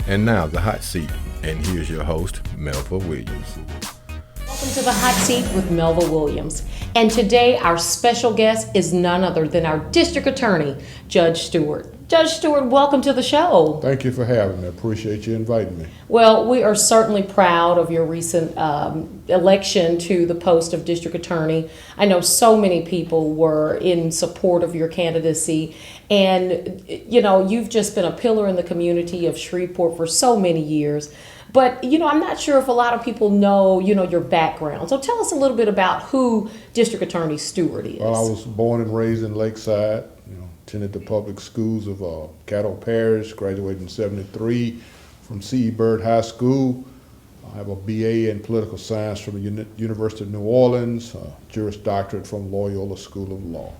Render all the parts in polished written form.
And now the hot seat. And here's your host, Melva Williams. Welcome to the hot seat with Melva Williams. And today our special guest is none other than our district attorney, Judge Stewart. Judge Stewart, welcome to the show. Thank you for having me. I appreciate you inviting me. Well, we are certainly proud of your recent election to the post of district attorney. I know so many people were in support of your candidacy, and you know, you've just been a pillar in the community of Shreveport for so many years. But, you know, I'm not sure if a lot of people know, you know, your background. So tell us a little bit about who District Attorney Stewart is. Well, I was born and raised in Lakeside, attended the public schools of Caddo Parish, graduated in '73 from C.E. Byrd High School. I have a BA in political science from the University of New Orleans, Juris Doctorate from Loyola School of Law.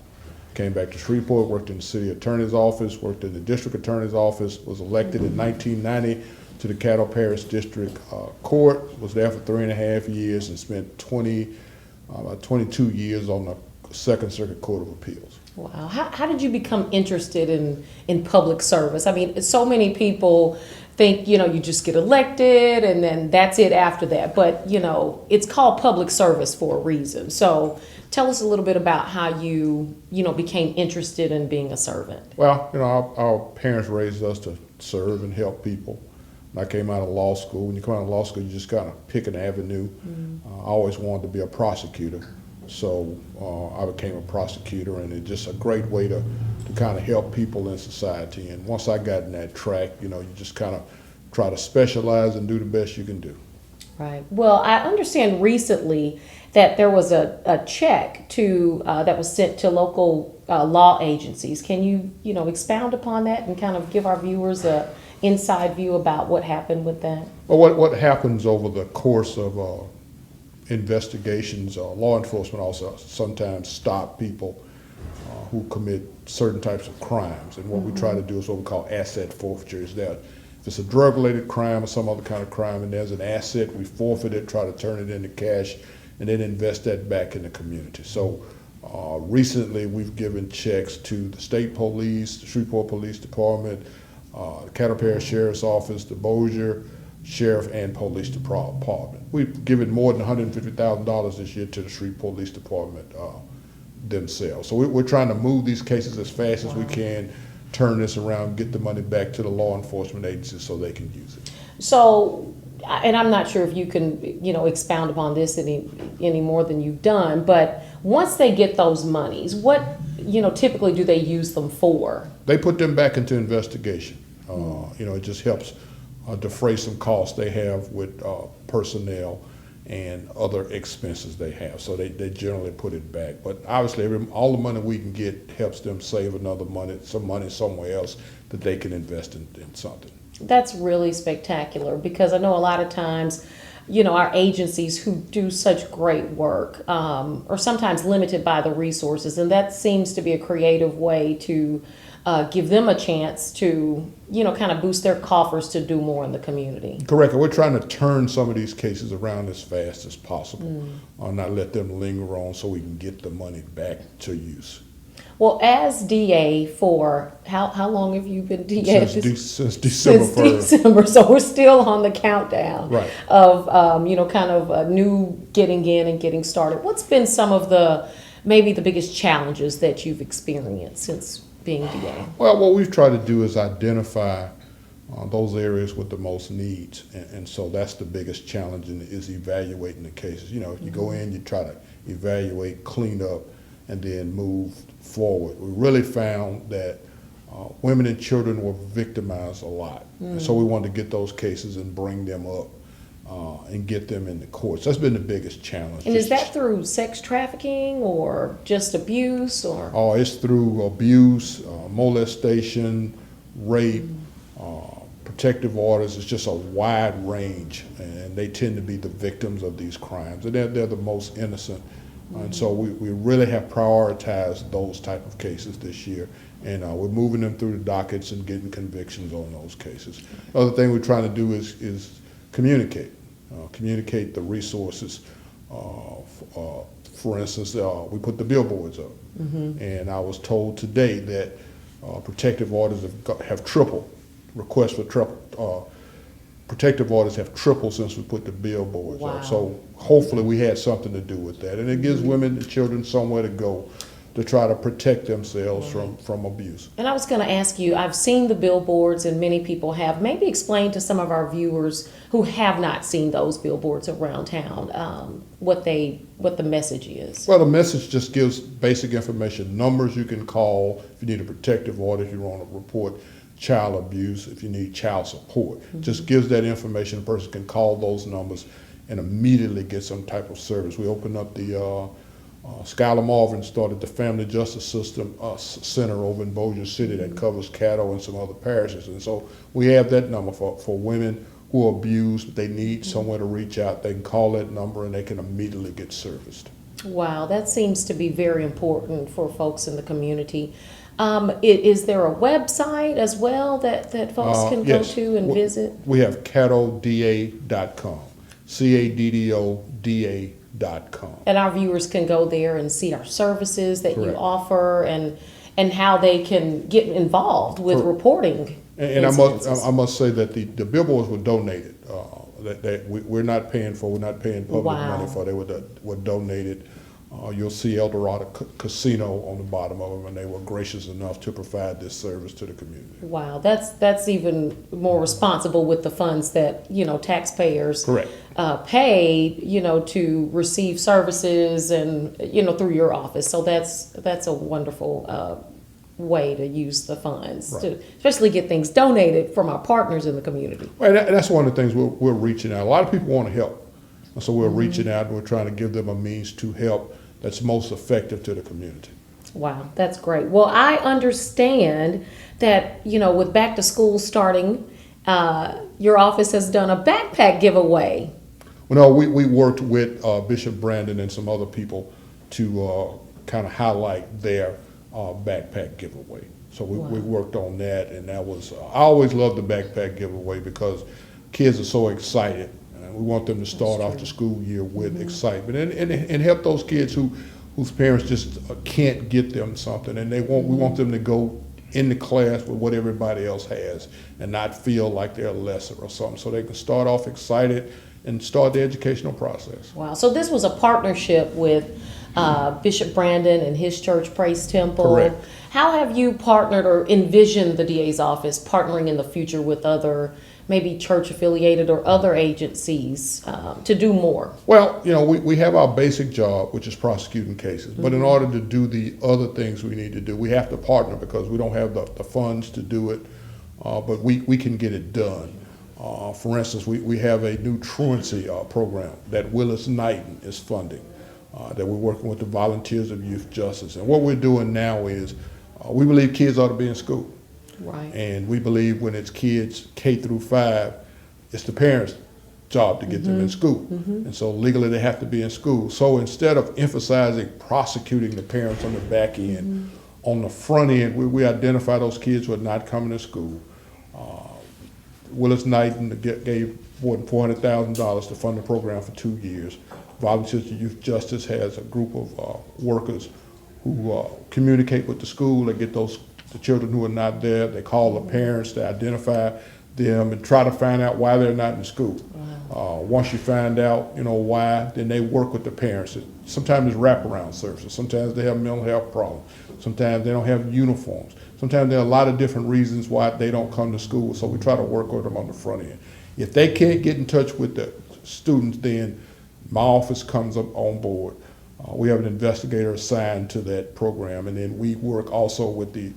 Came back to Shreveport, worked in the city attorney's office, worked in the district attorney's office, was elected in 1990 to the Caddo Parish District Court, was there for 3.5 years and spent 22 years on the Second Circuit Court of Appeals. Wow. How did you become interested in public service? I mean, so many people think, you know, you just get elected and then that's it after that. But, you know, it's called public service for a reason. So tell us a little bit about how you became interested in being a servant. Well, our parents raised us to serve and help people. When I came out of law school, when you come out of law school, you just kind of pick an avenue. I always wanted to be a prosecutor. So I became a prosecutor, and it's just a great way to kind of help people in society. And once I got in that track, you just kind of try to specialize and do the best you can do. Right. Well, I understand recently that there was a check that was sent to local law agencies. Can you expound upon that and kind of give our viewers a inside view about what happened with that? Well, what happens over the course of investigations, law enforcement also sometimes stop people who commit certain types of crimes. And what we try to do is what we call asset forfeiture. Is that if it's a drug-related crime or some other kind of crime and there's an asset, we forfeit it, try to turn it into cash, and then invest that back in the community. So recently we've given checks to the state police, the Shreveport Police Department, the Caddo Parish Sheriff's Office, the Bossier Sheriff and Police Department. We've given more than $150,000 this year to the Shreveport Police Department themselves. So we're trying to move these cases as fast as we can, turn this around, get the money back to the law enforcement agencies so they can use it. So, and I'm not sure if you can, expound upon this any more than you've done, but once they get those monies, what, typically do they use them for? They put them back into investigation. It just helps defray some costs they have with personnel and other expenses they have. So they generally put it back. But obviously, all the money we can get helps them save some money somewhere else that they can invest in something. That's really spectacular, because I know a lot of times, our agencies who do such great work are sometimes limited by the resources, and that seems to be a creative way to give them a chance to, kind of boost their coffers to do more in the community. Correct. We're trying to turn some of these cases around as fast as possible, not let them linger on so we can get the money back to use. Well, as DA for, how long have you been DA? Since December 1st. Since December, so we're still on the countdown right. of, kind of a new getting in and getting started. What's been some of maybe the biggest challenges that you've experienced since being DA? Well, what we've tried to do is identify those areas with the most needs, and so that's the biggest challenge is evaluating the cases. If you go in, you try to evaluate, clean up, and then move forward. We really found that women and children were victimized a lot, and so we wanted to get those cases and bring them up and get them in the courts. That's been the biggest challenge. And is that through sex trafficking or just abuse, or? Oh, it's through abuse, molestation, rape, protective orders. It's just a wide range, and they tend to be the victims of these crimes, and they're the most innocent. And so we really have prioritized those type of cases this year, and we're moving them through the dockets and getting convictions on those cases. The other thing we're trying to do is communicate the resources. For instance, we put the billboards up, and I was told today that protective orders have tripled, requests for protective orders have tripled since we put the billboards Wow. up. So hopefully we had something to do with that. And it gives women and children somewhere to go to try to protect themselves from abuse. And I was going to ask you, I've seen the billboards and many people have. Maybe explain to some of our viewers who have not seen those billboards around town what the message is. Well, the message just gives basic information, numbers you can call if you need a protective order, if you want to report child abuse, if you need child support. Just gives that information. A person can call those numbers and immediately get some type of service. We opened up the Skylar Marvin started the Family Justice System Center over in Bossier City that covers Caddo and some other parishes. And so we have that number for women who are abused. They need somewhere to reach out. They can call that number and they can immediately get serviced. Wow, that seems to be very important for folks in the community. Is there a website as well that folks can yes. go to and visit? We have caddoda.com, CADDODA.com. And our viewers can go there and see our services that you Correct. offer and how they can get involved with reporting. And incidences. I must say that the billboards were donated. We're not paying public Wow. money for. They were donated. You'll see El Dorado Casino on the bottom of them, and they were gracious enough to provide this service to the community. Wow, that's even more responsible with the funds that taxpayers Correct. Pay to receive services and through your office. So that's a wonderful way to use the funds Right. to especially get things donated from our partners in the community. Well, and that's one of the things we're reaching out. A lot of people want to help, and so we're reaching out and we're trying to give them a means to help that's most effective to the community. Wow, that's great. Well, I understand that, with back to school starting, your office has done a backpack giveaway. Well, no, we worked with Bishop Brandon and some other people to kind of highlight their backpack giveaway. So we worked on that, and that was, I always love the backpack giveaway because kids are so excited. We want them to start off the school year with excitement and help those kids whose parents just can't get them something, and we want them to go in the class with what everybody else has and not feel like they're lesser or something, so they can start off excited and start the educational process. Wow. So this was a partnership with Bishop Brandon and his church, Praise Temple. Correct. How have you partnered or envisioned the DA's office partnering in the future with other maybe church affiliated or other agencies to do more? Well, we have our basic job, which is prosecuting cases. But in order to do the other things we need to do, we have to partner because we don't have the funds to do it, but we can get it done. For instance, we have a new truancy program that Willis Knighton is funding, that we're working with the Volunteers of Youth Justice. And what we're doing now is we believe kids ought to be in school. Right. And we believe when it's kids K through 5, it's the parents' job to get them in school. And so legally they have to be in school. So instead of emphasizing prosecuting the parents on the back end, on the front end, we identify those kids who are not coming to school. Willis Knighton gave more than $400,000 to fund the program for 2 years. Volunteers to Youth Justice has a group of workers who communicate with the school. They get the children who are not there. They call the parents to identify them and try to find out why they're not in school. Wow. Once you find out, why, then they work with the parents. Sometimes it's wraparound services. Sometimes they have mental health problems. Sometimes they don't have uniforms. Sometimes there are a lot of different reasons why they don't come to school. So we try to work with them on the front end. If they can't get in touch with the students, then my office comes up on board. We have an investigator assigned to that program, and then we work also with the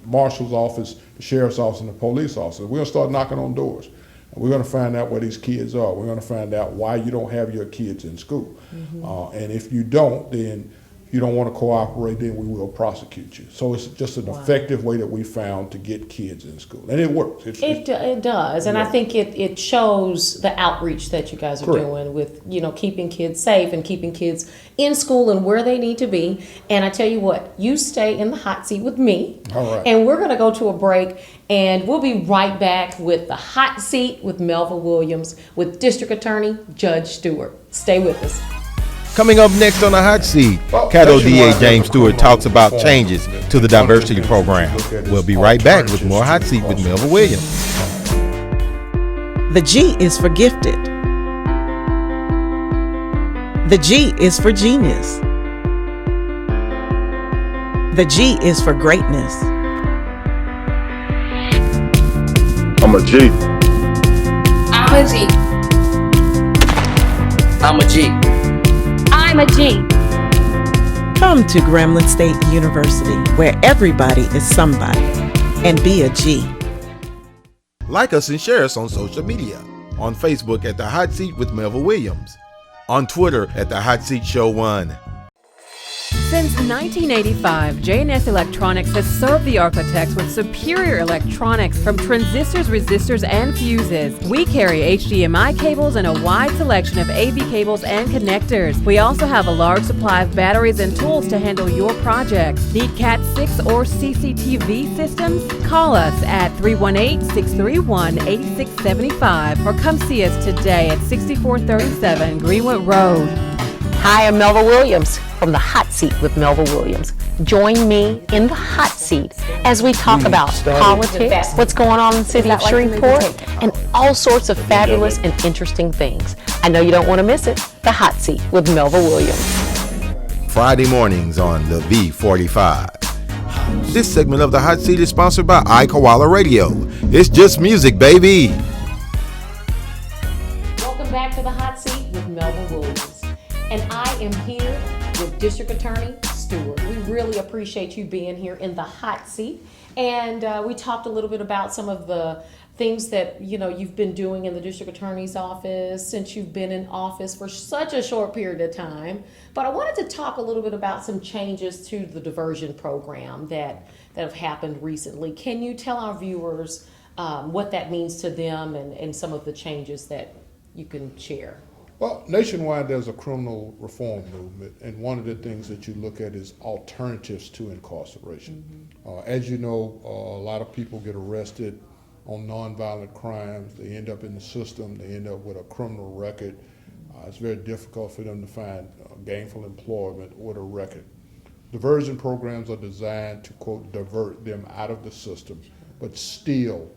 marshal's office, the sheriff's office, and the police office. We're going to start knocking on doors. We're going to find out where these kids are. We're going to find out why you don't have your kids in school. And if you don't, then you don't want to cooperate, then we will prosecute you. So it's just an effective way that we found to get kids in school. And it works. It does. And I think it shows the outreach that you guys are Correct. doing with, keeping kids safe and keeping kids in school and where they need to be. And I tell you what, you stay in the hot seat with me. All right. And we're going to go to a break, and we'll be right back with the hot seat with Melva Williams with District Attorney Judge Stewart. Stay with us. Coming up next on the hot seat, Well, Caddo that's DA why James I Stewart come talks on about the changes phone. to the diversity program. Look at We'll this be right back with alternatives more hot seat with to Melva Williams. The G is for gifted. The G is for genius. The G is for greatness. I'm a G. I'm a G. I'm a G. I'm a G. Come to Grambling State University, where everybody is somebody, and be a G. Like us and share us on social media. On Facebook at The Hot Seat with Melva Williams. On Twitter at The Hot Seat Show 1. Since 1985, J&S Electronics has served the architects with superior electronics from transistors, resistors, and fuses. We carry HDMI cables and a wide selection of AV cables and connectors. We also have a large supply of batteries and tools to handle your projects. Need Cat 6 or CCTV systems? Call us at 318-631-8675 or come see us today at 6437 Greenwood Road. Hi, I'm Melva Williams from The Hot Seat with Melva Williams. Join me in The Hot Seat as we talk about politics, what's going on in the city of Shreveport, and all sorts of fabulous and interesting things. I know you don't want to miss it. The Hot Seat with Melva Williams. Friday mornings on the V45. This segment of The Hot Seat is sponsored by iKoala Radio. It's just music, baby. Welcome back to the Hot Seat with Melva Williams. And I am here with District Attorney Stewart. We really appreciate you being here in the hot seat. And we talked a little bit about some of the things that you've been doing in the District Attorney's office since you've been in office for such a short period of time. But I wanted to talk a little bit about some changes to the diversion program that have happened recently. Can you tell our viewers what that means to them and some of the changes that you can share? Well, nationwide, there's a criminal reform movement, and one of the things that you look at is alternatives to incarceration. As you know, a lot of people get arrested on nonviolent crimes. They end up in the system. They end up with a criminal record. It's very difficult for them to find gainful employment with a record. Diversion programs are designed to, quote, divert them out of the system, but still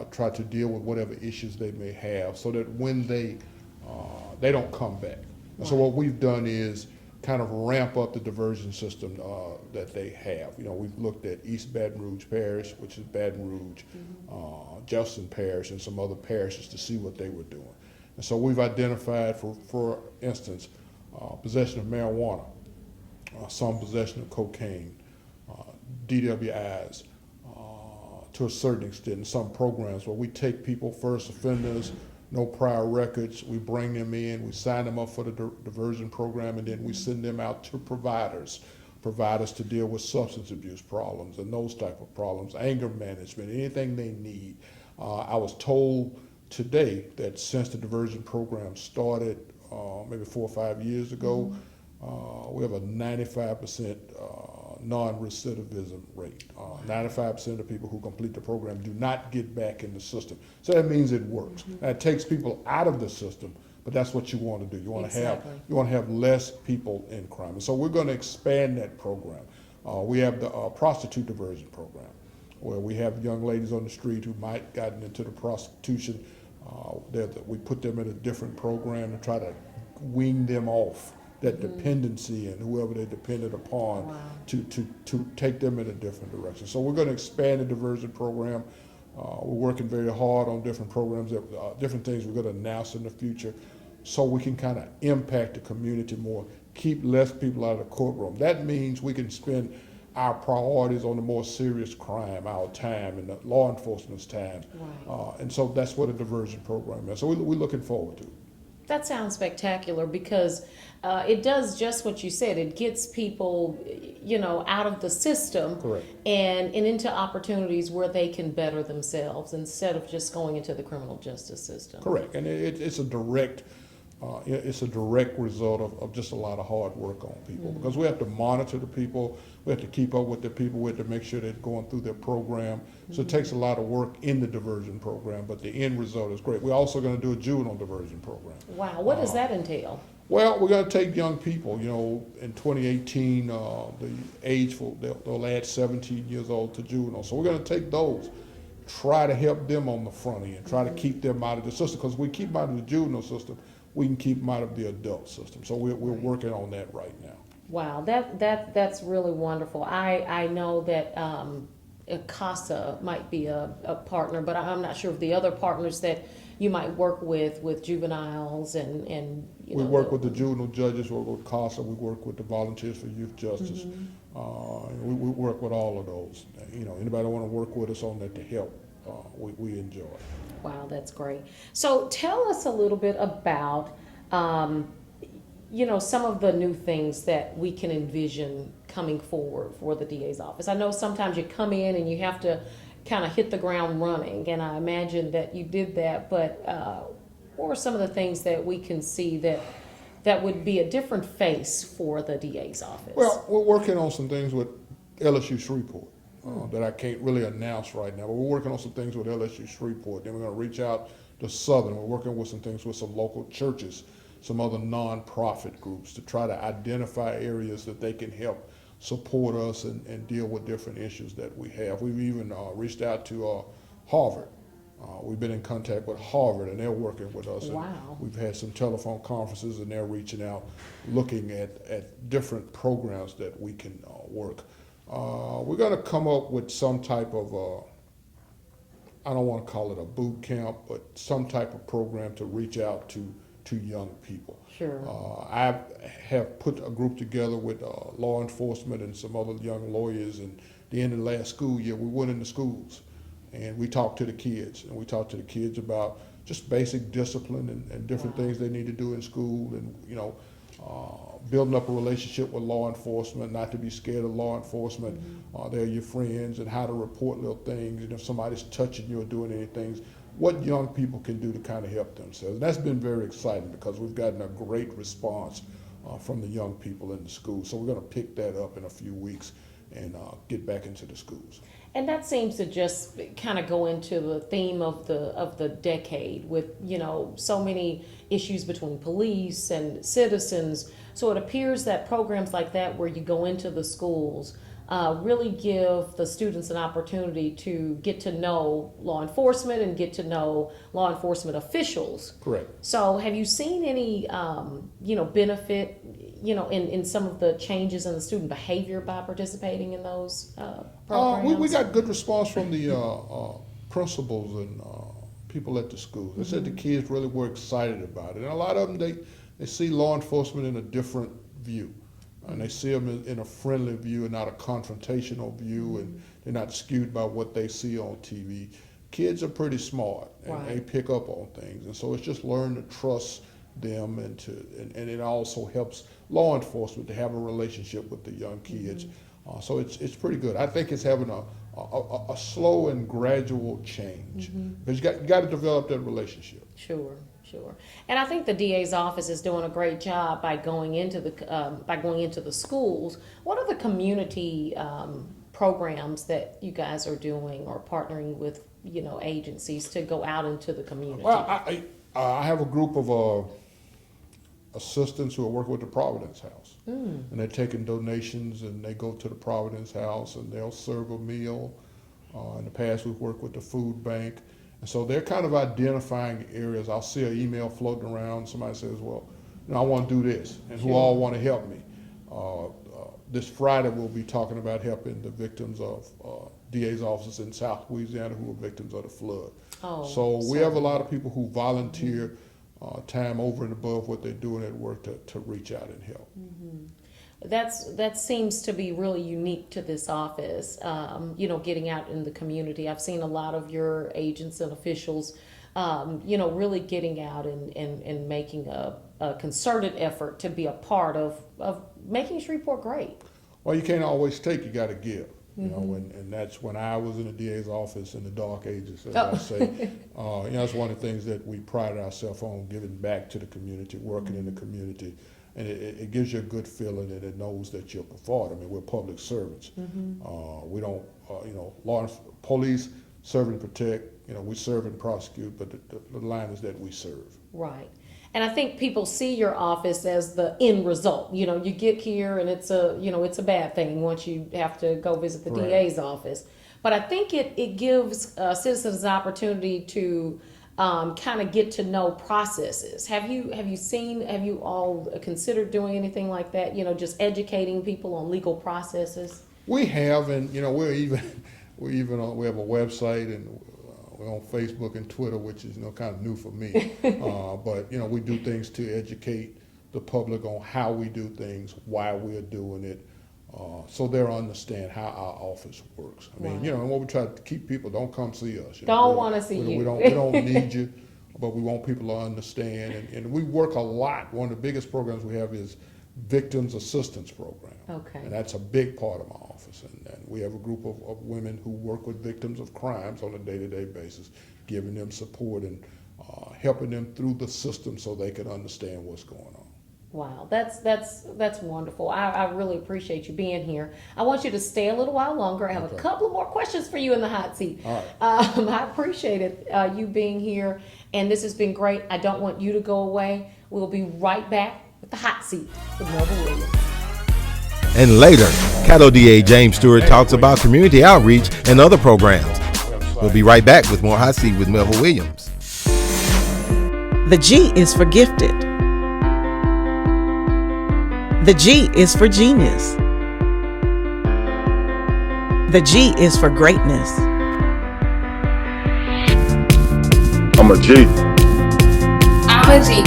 try to deal with whatever issues they may have so that when they don't come back. And so what we've done is kind of ramp up the diversion system that they have. We've looked at East Baton Rouge Parish, which is Baton Rouge, Jefferson Parish, and some other parishes to see what they were doing. And so we've identified, for instance, possession of marijuana, some possession of cocaine, DWIs, to a certain extent, in some programs where we take people, first offenders, no prior records, we bring them in, we sign them up for the diversion program, and then we send them out to providers to deal with substance abuse problems and those type of problems, anger management, anything they need. I was told today that since the diversion program started maybe 4 or 5 years ago, we have a 95% non-recidivism rate. 95% of people who complete the program do not get back in the system. So that means it works. Now, it takes people out of the system, but that's what you want to do. You want to have less people in crime. And so we're going to expand that program. We have the prostitute diversion program, where we have young ladies on the street who might gotten into the prostitution. We put them in a different program and try to wean them off that dependency and whoever they depended upon to take them in a different direction. So we're going to expand the diversion program. We're working very hard on different programs, different things we're going to announce in the future so we can kind of impact the community more, keep less people out of the courtroom. That means we can spend our priorities on the more serious crime, our time, and the law enforcement's time. And so that's what a diversion program is. So we're looking forward to it. That sounds spectacular because it does just what you said. It gets people, out of the system. Correct. and into opportunities where they can better themselves instead of just going into the criminal justice system. Correct, and it's a direct result of just a lot of hard work on people because we have to monitor the people, we have to keep up with the people, we have to make sure they're going through their program. So it takes a lot of work in the diversion program, but the end result is great. We're also going to do a juvenile diversion program. Wow, what does that entail? Well, we're going to take young people. In 2018, the age they'll add 17 years old to juvenile. So we're going to take those, try to help them on the front end, try to keep them out of the system, because we keep them out of the juvenile system, we can keep them out of the adult system. So we're working on that right now. Wow, that's really wonderful. I know that CASA might be a partner, but I'm not sure of the other partners that you might work with juveniles and you know. We work with the juvenile judges, we work with CASA, we work with the Volunteers for Youth Justice. We work with all of those. You know, anybody want to work with us on that to help, we enjoy. Wow, that's great. So tell us a little bit about, you know, some of the new things that we can envision coming forward for the DA's office. I know sometimes you come in and you have to kind of hit the ground running, and I imagine that you did that, but what are some of the things that we can see that would be a different face for the DA's office? Well, we're working on some things with LSU Shreveport that I can't really announce right now, but we're working on some things with LSU Shreveport. Then we're going to reach out to Southern. We're working with some things with some local churches, some other nonprofit groups to try to identify areas that they can help support us and deal with different issues that we have. We've even reached out to Harvard. We've been in contact with Harvard, and they're working with us. Wow. And we've had some telephone conferences, and they're reaching out, looking at different programs that we can work. We're going to come up with some type of, I don't want to call it a boot camp, but some type of program to reach out to young people. Sure. I have put a group together with law enforcement and some other young lawyers, and the end of the last school year, we went into schools and we talked to the kids, and we talked to the kids about just basic discipline and different things they need to do in school, and you know, building up a relationship with law enforcement, not to be scared of law enforcement. They're your friends, and how to report little things, and if somebody's touching you or doing anything, what young people can do to kind of help themselves. And that's been very exciting because we've gotten a great response from the young people in the schools. So we're going to pick that up in a few weeks and get back into the schools. And that seems to just kind of go into the theme of the decade with, you know, so many issues between police and citizens. So it appears that programs like that, where you go into the schools, really give the students an opportunity to get to know law enforcement and get to know law enforcement officials. Correct. So have you seen any, you know, benefit, you know, in some of the changes in the student behavior by participating in those programs? We got good response from the principals and people at the schools. They said the kids really were excited about it. And a lot of them, they see law enforcement in a different view. And they see them in a friendly view and not a confrontational view, and they're not skewed by what they see on TV. Kids are pretty smart, and they pick up on things. And so it's just learn to trust them, and it also helps law enforcement to have a relationship with the young kids. So it's pretty good. I think it's having a slow and gradual change, because you got to develop that relationship. Sure. And I think the DA's office is doing a great job by going into the schools. What are the community programs that you guys are doing or partnering with, you know, agencies to go out into the community? Well, I have a group of assistants who are working with the Providence House, and they're taking donations, and they go to the Providence House and they'll serve a meal. In the past, we've worked with the food bank. And so they're kind of identifying areas. I'll see an email floating around. Somebody says, well, you know, I want to do this, and who all want to help me. This Friday, we'll be talking about helping the victims of DA's offices in South Louisiana who were victims of the flood. So we have a lot of people who volunteer time over and above what they're doing at work to reach out and help. That seems to be really unique to this office, you know, getting out in the community. I've seen a lot of your agents and officials, you know, really getting out and making a concerted effort to be a part of making Shreveport great. Well, you can't always take, you got to give. You know, and that's when I was in the DA's office in the dark ages, as I say. You know, that's one of the things that we pride ourselves on, giving back to the community, working in the community. And it gives you a good feeling, and it knows that you're performing. I mean, we're public servants. We don't, you know, police serve and protect. You know, we serve and prosecute, but the line is that we serve. Right. And I think people see your office as the end result. You know, you get here and it's a bad thing once you have to go visit the DA's office. but I think it gives citizens the opportunity to kind of get to know processes. Have you all considered doing anything like that? Just educating people on legal processes. We have, and we have a website, and we're on Facebook and Twitter, which is kind of new for me. But we do things to educate the public on how we do things, why we're doing it, so they'll understand how our office works. I mean, and what we try to keep people, don't come see us. Don't want to see you. We don't need you, but we want people to understand. And we work a lot. One of the biggest programs we have is Victims Assistance Program. Okay. And that's a big part of my office. And we have a group of women who work with victims of crimes on a day-to-day basis, giving them support and helping them through the system so they can understand what's going on. Wow, that's wonderful. I really appreciate you being here. I want you to stay a little while longer. I have a couple of more questions for you in the hot seat. All right. I appreciate it, you being here, and this has been great. I don't want you to go away. We'll be right back with the hot seat with Melva Williams. And later, Caddo DA James Stewart talks about community outreach and other programs. We'll be right back with more Hot Seat with Melva Williams. The G is for gifted. The G is for genius. The G is for greatness. I'm a G. I'm a G.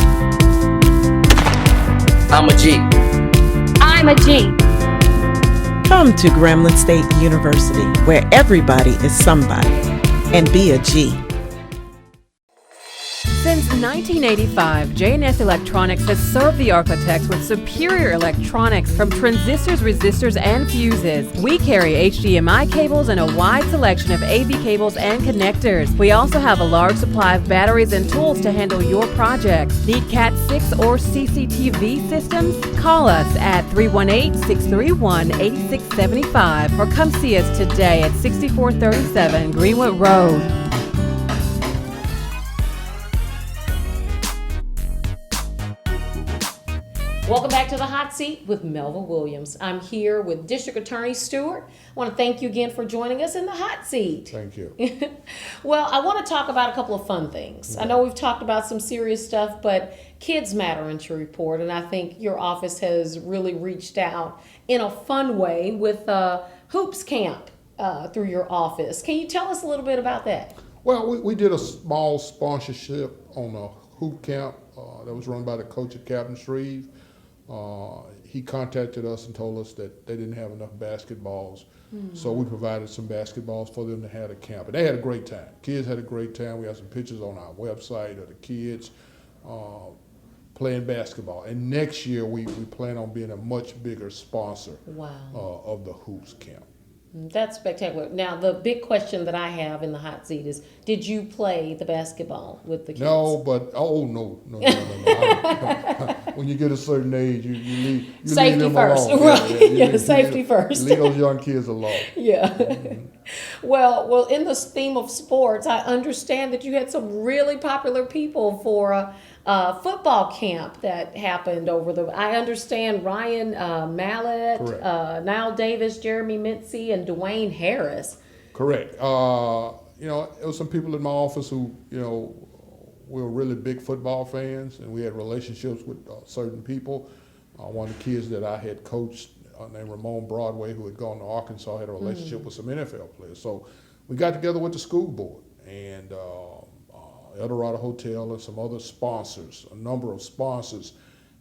I'm a G. I'm a G. Come to Grambling State University, where everybody is somebody, and be a G. Since 1985, JNS Electronics has served the architects with superior electronics from transistors, resistors, and fuses. We carry HDMI cables and a wide selection of AV cables and connectors. We also have a large supply of batteries and tools to handle your projects. Need Cat 6 or CCTV systems? Call us at 318-631-8675 or come see us today at 6437 Greenwood Road. Welcome back to the hot seat with Melva Williams. I'm here with District Attorney Stewart. I want to thank you again for joining us in the hot seat. Thank you. Well, I want to talk about a couple of fun things. I know we've talked about some serious stuff, but kids matter in your report, and I think your office has really reached out in a fun way with Hoops Camp through your office. Can you tell us a little bit about that? Well, we did a small sponsorship on a hoop camp that was run by the coach at Captain Shreve. He contacted us and told us that they didn't have enough basketballs. So we provided some basketballs for them to have at camp. And they had a great time. Kids had a great time. We have some pictures on our website of the kids playing basketball. And next year we plan on being a much bigger sponsor of the Hoops Camp. That's spectacular. Now, the big question that I have in the hot seat is, did you play the basketball with the kids? No, but no. When you get a certain age, you leave safety them first, alone. right? Safety first. Leave those young kids alone. Yeah. Mm-hmm. Well, in the theme of sports, I understand that you had some really popular people for a football camp that happened I understand Ryan Mallett, Niall Davis, Jeremy Mincy, and Dwayne Harris. Correct. There was some people in my office who, we were really big football fans, and we had relationships with certain people. One of the kids that I had coached, named Ramon Broadway, who had gone to Arkansas, had a relationship with some NFL players. So we got together with the school board and Eldorado Hotel and some other sponsors, a number of sponsors,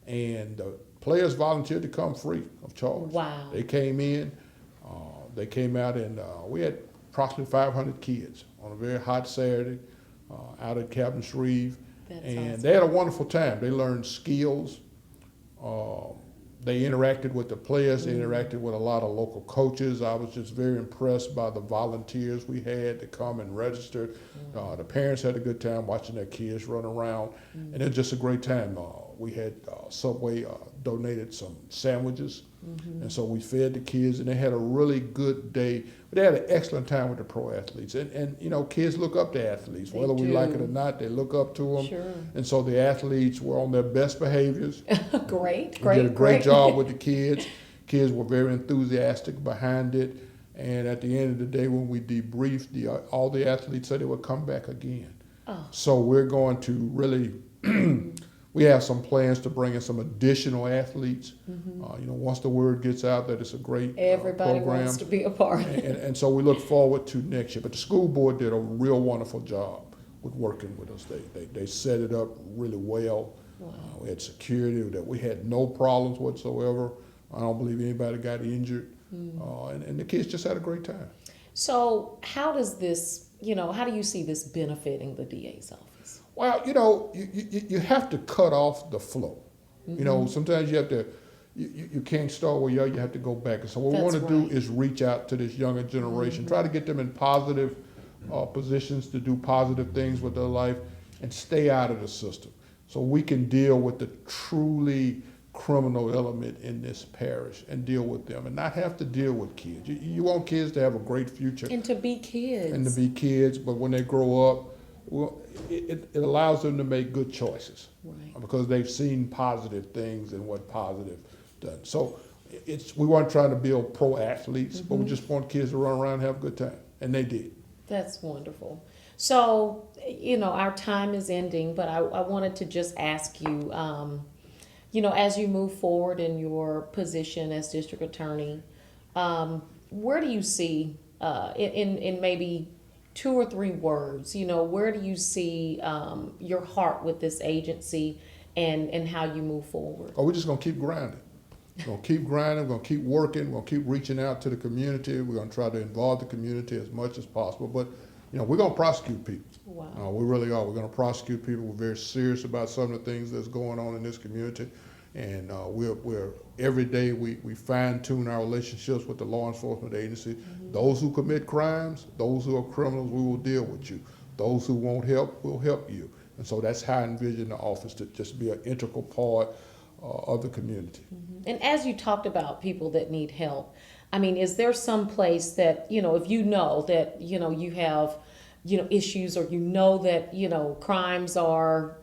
and players volunteered to come free of charge. Wow. They came in, they came out, and we had approximately 500 kids on a very hot Saturday out at Captain Shreve. That's and awesome. They had a wonderful time. They learned skills. They interacted with the players. They interacted with a lot of local coaches. I was just very impressed by the volunteers we had to come and register. The parents had a good time watching their kids run around, and it was just a great time. We had Subway donated some sandwiches, and so we fed the kids, and they had a really good day. But they had an excellent time with the pro athletes, and kids look up to athletes, whether we like it or not. They look up to them, Sure. and so the athletes were on their best behaviors. Great. We did a great job with the kids. Kids were very enthusiastic behind it. And at the end of the day, when we debriefed, all the athletes said they would come back again. Oh. So we're going to really, we have some plans to bring in some additional athletes. Once the word gets out that it's a great Everybody program, wants to be a part. and so we look forward to next year. But the school board did a real wonderful job with working with us. They set it up really well. Wow. We had security, that we had no problems whatsoever. I don't believe anybody got injured. And the kids just had a great time. So how does this, how do you see this benefiting the DA's office? Well, you have to cut off the flow. Sometimes you have to, you can't start where you are, you have to go back. And so what we want to do is reach out to this younger generation, try to get them in positive positions to do positive things with their life and stay out of the system. So we can deal with the truly criminal element in this parish and deal with them and not have to deal with kids. You want kids to have a great future. And to be kids. And to be kids, but when they grow up, well, it allows them to make good choices. Right. Because they've seen positive things and what positive does. So we weren't trying to build pro athletes, but we just want kids to run around and have a good time. And they did. That's wonderful. So, our time is ending, but I wanted to just ask you, as you move forward in your position as district attorney, where do you see, in maybe 2 or 3 words, where do you see your heart with this agency and how you move forward? Oh, we're just going to keep grinding. We're going to keep grinding. We're going to keep working. We're going to keep reaching out to the community. We're going to try to involve the community as much as possible. But, we're going to prosecute people. Wow. We really are. We're going to prosecute people. We're very serious about some of the things that's going on in this community. And we're every day we fine-tune our relationships with the law enforcement agency. Those who commit crimes, those who are criminals, we will deal with you. Those who won't help, we'll help you. And so that's how I envision the office to just be an integral part of the community. And as you talked about people that need help, is there some place that, if you know that, you have, issues or that, crimes are,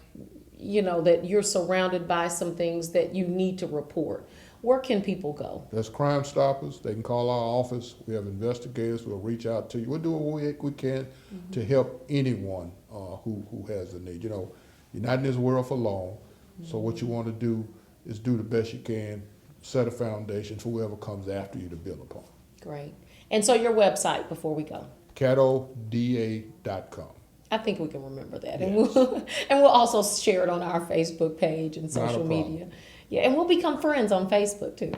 that you're surrounded by some things that you need to report, where can people go? There's Crime Stoppers. They can call our office. We have investigators. We'll reach out to you. We'll do what we can to help anyone who has a need. You're not in this world for long. So what you want to do is do the best you can, set a foundation for whoever comes after you to build upon. Great. And so your website before we go? CatoDA.com. I think we can remember that. Yes. And we'll also share it on our Facebook page and social media. Yeah, and we'll become friends on Facebook too.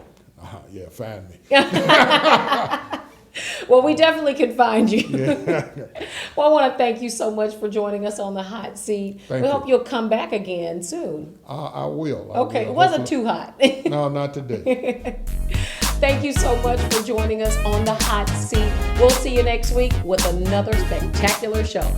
Yeah, find me. Well, we definitely can find you. Yeah. Well, I want to thank you so much for joining us on the hot seat. Thank we you. hope you'll come back again soon. I will. Okay, will. it wasn't Hopefully. too hot. No, not today. Thank you so much for joining us on the hot seat. We'll see you next week with another spectacular show.